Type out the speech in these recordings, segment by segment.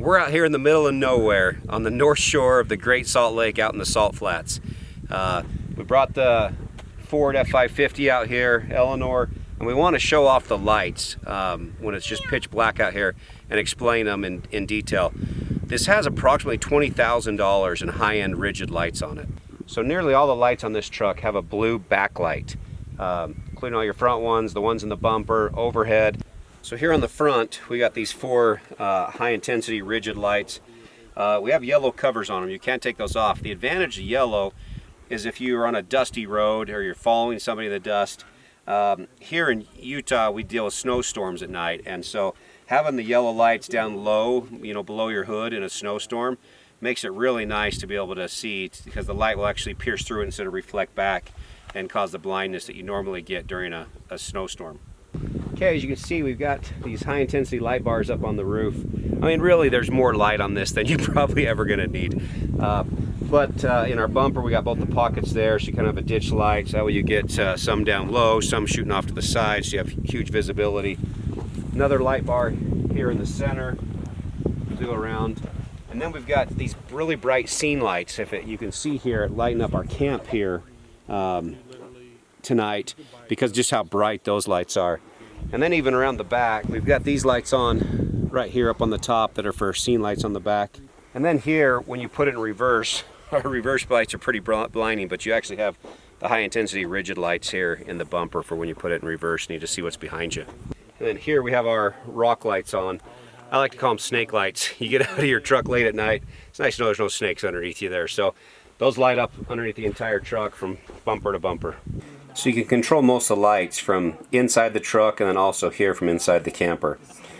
We're out here in the middle of nowhere on the north shore of the Great Salt Lake out in the Salt Flats. We brought the Ford F550 out here, Eleanor, and we want to show off the lights when it's just pitch black out here and explain them in detail. This has approximately $20,000 in high-end rigid lights on it. So nearly all the lights on this truck have a blue backlight, including all your front ones, the ones in the bumper, overhead. So here on the front, we got these four high-intensity rigid lights. We have yellow covers on them. You can't take those off. The advantage of yellow is if you're on a dusty road or you're following somebody in the dust. Here in Utah, we deal with snowstorms at night, and so having the yellow lights down low, below your hood in a snowstorm, makes it really nice to be able to see, because the light will actually pierce through it instead of reflect back and cause the blindness that you normally get during a snowstorm. Okay, as you can see, we've got these high-intensity light bars up on the roof. I mean, really, there's more light on this than you're probably ever going to need. But in our bumper, we got both the pockets there, so you kind of have a ditch light. So that way you get some down low, some shooting off to the side, so you have huge visibility. Another light bar here in the center, go around. And then we've got these really bright scene lights. You can see here, lighting up our camp here tonight, because just how bright those lights are. And then even around the back, we've got these lights on right here up on the top that are for scene lights on the back. And then here, when you put it in reverse, our reverse lights are pretty blinding, but you actually have the high intensity rigid lights here in the bumper for when you put it in reverse and you just see what's behind you. And then here we have our rock lights on. I like to call them snake lights. You get out of your truck late at night, it's nice to know there's no snakes underneath you there. So those light up underneath the entire truck from bumper to bumper. So you can control most of the lights from inside the truck, and then also here from inside the camper.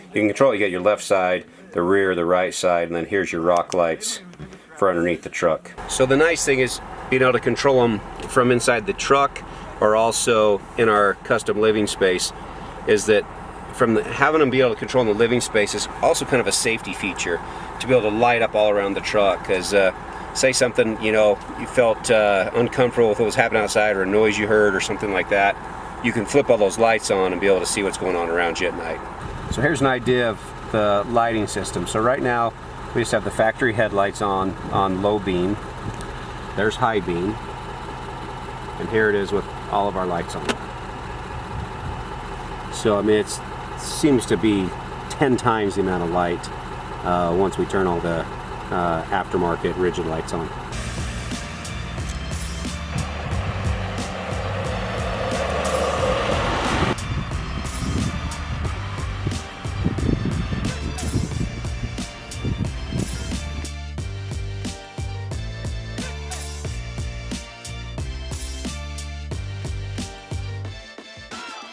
You can control it. You got your left side, the rear, the right side, and then here's your rock lights for underneath the truck. So the nice thing is being able to control them from inside the truck or also in our custom living space is that having them be able to control in the living space is also kind of a safety feature to be able to light up all around the truck. Because say something, you felt uncomfortable with what was happening outside, or a noise you heard or something like that, you can flip all those lights on and be able to see what's going on around you at night. So here's an idea of the lighting system. So right now we just have the factory headlights on low beam. There's high beam, and here it is with all of our lights on. So I mean, it seems to be 10 times the amount of light once we turn all the aftermarket rigid lights on.